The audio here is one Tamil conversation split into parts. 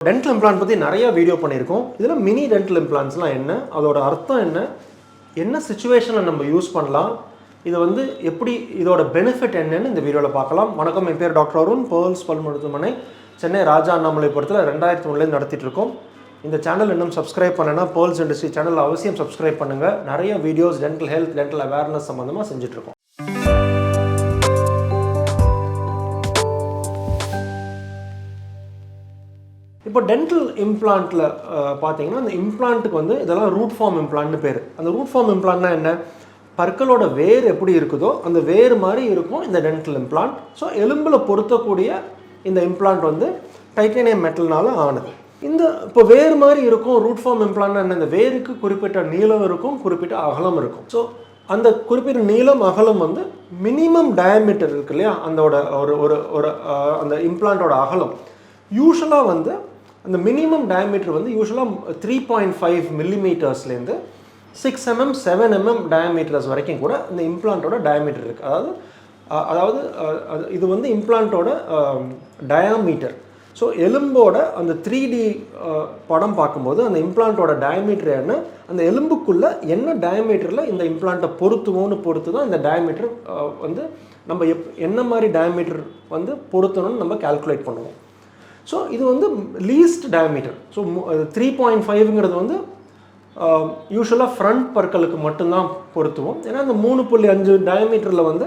டென்டல் இம்ப்ளான்ட் பற்றி நிறைய வீடியோ பண்ணியிருக்கோம். இதில் மினி டென்டல் இம்ப்ளான்ட்ஸ்லாம் என்ன, அதோட அர்த்தம் என்ன, என்ன சுச்சுவேஷனில் நம்ம யூஸ் பண்ணலாம், இது வந்து எப்படி, இதோட பெனிஃபிட் என்னன்னு இந்த வீடியோவில் பார்க்கலாம். வணக்கம், என் பேர் டாக்டர் அருண், பேர்ல்ஸ் பல் மருத்துவமனை, சென்னை ராஜா அண்ணாமலைபுரத்தில் 2001 நடத்திட்டு இருக்கோம். இந்த சேனல் இன்னும் சப்ஸ்கிரைப் பண்ணனா பேர்ல்ஸ் டென்டிஸ்ட்ரி சேனல் அவசியம் சப்ஸ்கிரைப் பண்ணுங்கள். நிறைய videos dental health, dental awareness சம்மந்தமாக செஞ்சுட்ருக்கோம். இப்போ டென்டல் இம்ப்ளான்ட்டில் பார்த்தீங்கன்னா, அந்த இம்ப்ளான்ட்டுக்கு வந்து இதெல்லாம் ரூட் ஃபார்ம் இம்ப்ளான்ட்னு பேர். அந்த ரூட் ஃபார்ம் இம்ப்ளான்ட்னா என்ன, பற்களோட வேர் எப்படி இருக்குதோ அந்த வேர் மாதிரி இருக்கும் இந்த டென்டல் இம்ப்ளான்ட். ஸோ எலும்பில் பொருத்தக்கூடிய இந்த இம்ப்ளான்ட் வந்து டைட்டானியம் மெட்டல்னால ஆனது. இந்த இப்போ வேர் மாதிரி இருக்கும் ரூட் ஃபார்ம் இம்ப்ளான்ட்னா என்ன, இந்த வேருக்கு குறிப்பிட்ட நீளம் இருக்கும், குறிப்பிட்ட அகலம் இருக்கும். ஸோ அந்த குறிப்பிட்ட நீளம் அகலம் வந்து மினிமம் டயாமீட்டர் இருக்கு இல்லையா, அந்த ஒரு அந்த இம்ப்ளான்ட்டோட அகலம் யூஸ்வலாக வந்து அந்த மினிமம் டயாமீட்டர் வந்து யூஸ்வலாக 3.5 மில்லிமீட்டர்ஸ்லேருந்து 6 mm 7 mm டயாமீட்டர்ஸ் வரைக்கும் கூட இந்த இம்ப்ளான்ட்டோட டயாமீட்டர் இருக்குது. அதாவது இது வந்து இம்ப்ளான்ட்டோட டயாமீட்டர். ஸோ எலும்போட அந்த 3D படம் பார்க்கும்போது அந்த இம்ப்ளான்ட்டோட டயாமீட்டர் என்ன, அந்த எலும்புக்குள்ளே என்ன டயாமீட்டரில் இந்த இம்ப்ளான்ட்டை பொறுத்து தான் இந்த டயாமீட்டர் வந்து நம்ம என்ன மாதிரி டயாமீட்டர் வந்து பொருத்தணும்னு நம்ம கால்குலேட் பண்ணுவோம். ஸோ இது வந்து லீஸ்ட் டயாமீட்டர். ஸோ 3.5ங்கிறது வந்து யூஸ்வலாக ஃப்ரண்ட் பற்களுக்கு மட்டும்தான் பொருத்துவோம். ஏன்னா அந்த 3.5 டயாமீட்டரில் வந்து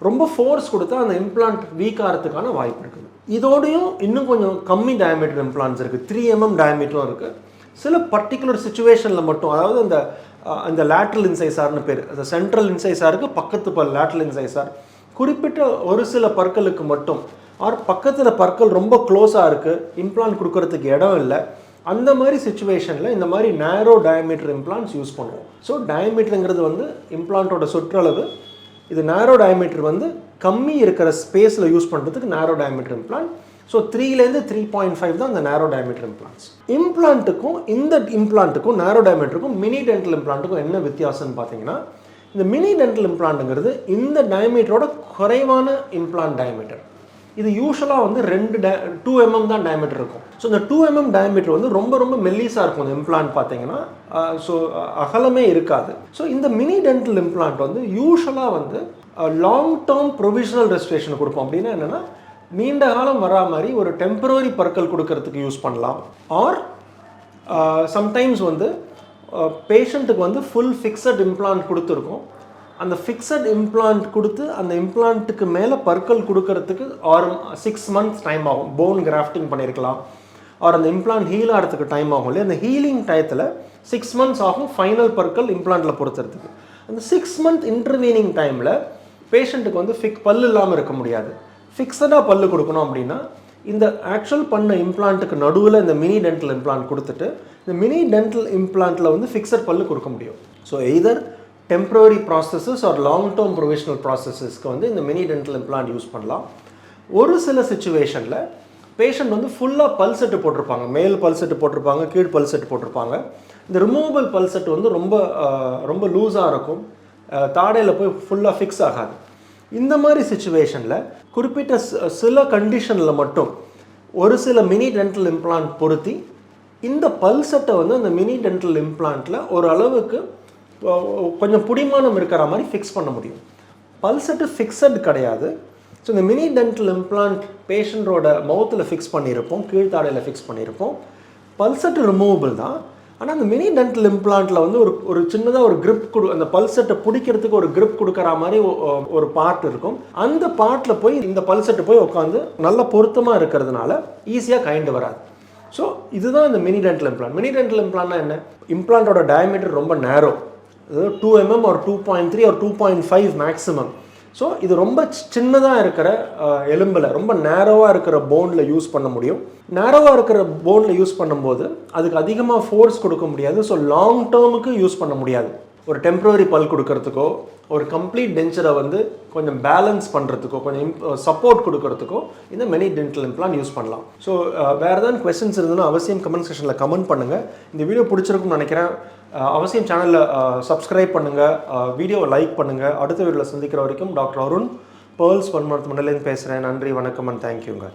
ரொம்ப ஃபோர்ஸ் கொடுத்தா அந்த இம்ப்ளான்ட் வீக் ஆகிறதுக்கான வாய்ப்பு இருக்குது. இதோடையும் இன்னும் கொஞ்சம் கம்மி டயாமீட்டர் இம்ப்ளான்ட்ஸ் இருக்குது, 3 mm டயாமீட்டரும் இருக்குது. சில பர்டிகுலர் சுச்சுவேஷனில் மட்டும், அதாவது அந்த லேட்ரல் இன்சைசார்னு பேர், அந்த சென்ட்ரல் இன்சைசாருக்கு பக்கத்து பல் லேட்ரல் இன்சைசார், குறிப்பிட்ட ஒரு சில பற்களுக்கு மட்டும், ஆர் பக்கத்தில் பற்கள் ரொம்ப க்ளோஸாக இருக்குது, இம்ப்ளான்ட் கொடுக்கறதுக்கு இடம் இல்லை, அந்த மாதிரி சுச்சுவேஷனில் இந்த மாதிரி நேரோ டயாமீட்டர் இம்ப்ளான்ட்ஸ் யூஸ் பண்ணுவோம். ஸோ டயாமீட்டருங்கிறது வந்து இம்ப்ளான்ட்டோட சுற்றளவு. இது நேரோ டயாமீட்டர் வந்து கம்மி இருக்கிற ஸ்பேஸில் யூஸ் பண்ணுறதுக்கு நேரோ டயாமீட்டர் இம்ப்ளான்ட். ஸோ 3லேருந்து 3.5 தான் இந்த நேரோ டயாமீட்டர் இம்ப்ளான்ட்ஸ். இம்ப்ளான்ட்டுக்கும் இந்த இம்ப்ளான்ட்டுக்கும் நேரோ டயாமீட்டருக்கும் மினி டென்டல் இம்ப்ளான்ட்டுக்கும் என்ன வித்தியாசம்னு பார்த்தீங்கன்னா, இந்த மினி டென்டல் இம்ப்ளான்ட்டுங்கிறது இந்த டயாமீட்டரோட குறைவான இம்ப்ளான்ட் டயாமீட்டர். இது யூஸ்வலாக வந்து 2 mm தான் டயாமீட்டர் இருக்கும். ஸோ இந்த 2 mm டயாமீட்டர் வந்து ரொம்ப மெல்லிஸாக இருக்கும் இந்த இம்ப்ளான்ட் பார்த்தீங்கன்னா. ஸோ அகலமே இருக்காது. ஸோ இந்த மினி டென்டல் இம்ப்ளான்ட் வந்து யூஸ்வலாக வந்து லாங் டேர்ம் ப்ரொவிஷனல் ரெஸ்ட்ரேஷன் கொடுப்போம். அப்படின்னா என்னென்னா, நீண்ட காலம் வரா மாதிரி ஒரு டெம்பரரி பற்கள் கொடுக்கறதுக்கு யூஸ் பண்ணலாம். ஆர் சம்டைம்ஸ் வந்து பேஷண்ட்டுக்கு வந்து ஃபுல் ஃபிக்ஸட் இம்ப்ளான்ட் கொடுத்துருக்கோம், அந்த ஃபிக்ஸட் இம்ப்ளான்ட் கொடுத்து அந்த இம்ப்ளான்ட்டுக்கு மேலே பற்கள் கொடுக்கறதுக்கு 6 months டைம் ஆகும். போன் கிராஃப்டிங் பண்ணியிருக்கலாம், ஆர் அந்த இம்ப்ளான்ட் ஹீல் ஆகிறதுக்கு டைம் ஆகும் இல்லையா. அந்த ஹீலிங் டயத்தில் 6 months ஆகும் ஃபைனல் பற்கள் இம்ப்ளான்ட்டில் பொறுத்துறதுக்கு. அந்த 6 month இன்டர்வீனிங் டைமில் பேஷண்ட்டுக்கு வந்து பல் இல்லாமல் இருக்க முடியாது. ஃபிக்ஸடாக பல் கொடுக்கணும் அப்படின்னா இந்த ஆக்சுவல் பண்ண இம்ப்ளான்ட்டுக்கு நடுவில் இந்த மினி டென்டல் இம்ப்ளான்ட் கொடுத்துட்டு இந்த மினி டென்டல் இம்ப்ளான்ட்டில் வந்து ஃபிக்ஸட் பல் கொடுக்க முடியும். So either temporary processes are long term provisional ப்ராசஸஸ்க்கு வந்து இந்த மினி டென்டல் இம்ப்ளான்ட் யூஸ் பண்ணலாம். ஒரு சில சுச்சுவேஷனில் பேஷண்ட் வந்து ஃபுல்லாக பல் செட்டு போட்டிருப்பாங்க, மேல் பல் செட்டு போட்டிருப்பாங்க, கீழ் பல் செட்டு போட்டிருப்பாங்க. இந்த ரிமூவபிள் பல் செட்டு வந்து ரொம்ப லூஸாக இருக்கும், தாடையில் போய் ஃபுல்லாக ஃபிக்ஸ் ஆகாது. இந்த மாதிரி சுச்சுவேஷனில் குறிப்பிட்ட சில கண்டிஷனில் மட்டும் ஒரு சில மினி டென்டல் இம்ப்ளான்ட் பொருத்தி இந்த பல் செட்டை வந்து அந்த மினி டென்டல் இம்ப்ளான்ட்டில் ஒரு அளவுக்கு கொஞ்சம் புடிமானம் இருக்கிற மாதிரி ஃபிக்ஸ் பண்ண முடியும். பல் செட்டு ஃபிக்ஸட் கிடையாது. ஸோ இந்த மினி டென்டல் இம்ப்ளான்ட் பேஷண்ட்டோட மவுத்தில் ஃபிக்ஸ் பண்ணியிருப்போம், கீழ்த்தாடையில் ஃபிக்ஸ் பண்ணியிருப்போம். பல் செட்டு ரிமூவபிள் தான். ஆனால் அந்த மினி டென்டல் இம்ப்ளான்ட்டில் வந்து ஒரு சின்னதாக ஒரு கிரிப் அந்த பல் செட்டை பிடிக்கிறதுக்கு ஒரு கிரிப் கொடுக்குற மாதிரி ஒரு பார்ட் இருக்கும். அந்த பார்ட்டில் போய் இந்த பல் செட்டு போய் உட்காந்து நல்ல பொருத்தமாக இருக்கிறதுனால ஈஸியாக கைண்டு வராது. ஸோ இதுதான் இந்த mini dental implant. Mini dental இம்ப்ளான்ட்னா என்ன, இம்ப்ளான்ட்டோட டயாமீட்டர் ரொம்ப நேரோ, 2 mm or 2.3 or 2.5 maximum. So இது ரொம்ப சின்னதாக இருக்கிற எலும்பில், ரொம்ப நேரோவாக இருக்கிற போனில் யூஸ் பண்ண முடியும். நேரோவாக இருக்கிற போனில் யூஸ் பண்ணும்போது அதுக்கு அதிகமாக ஃபோர்ஸ் கொடுக்க முடியாது. ஸோ லாங் டேர்முக்கு யூஸ் பண்ண முடியாது. ஒரு டெம்பரரி பல் கொடுக்கறதுக்கோ, ஒரு கம்ப்ளீட் டென்ச்சரை வந்து கொஞ்சம் பேலன்ஸ் பண்ணுறதுக்கோ, கொஞ்சம் சப்போர்ட் கொடுக்கறதுக்கோ இந்த மினி டென்டல் இம்ப்ளான்ட் யூஸ் பண்ணலாம். ஸோ வேறு ஏதாவது கொஸ்டின்ஸ் இருந்ததுன்னா அவசியம் கமெண்ட் செக்ஷனில் கமெண்ட் பண்ணுங்கள். இந்த வீடியோ பிடிச்சிருக்குன்னு நினைக்கிறேன். அவசியம் சேனலில் சப்ஸ்கிரைப் பண்ணுங்கள், வீடியோவை லைக் பண்ணுங்கள். அடுத்த வீடியோவில் சந்திக்கிற வரைக்கும் டாக்டர் அருண், பேர்ல்ஸ் பல் மருத்துவமனையிலேருந்து பேசுகிறேன். நன்றி, வணக்கம் அண்ட் தேங்க்யூங்க.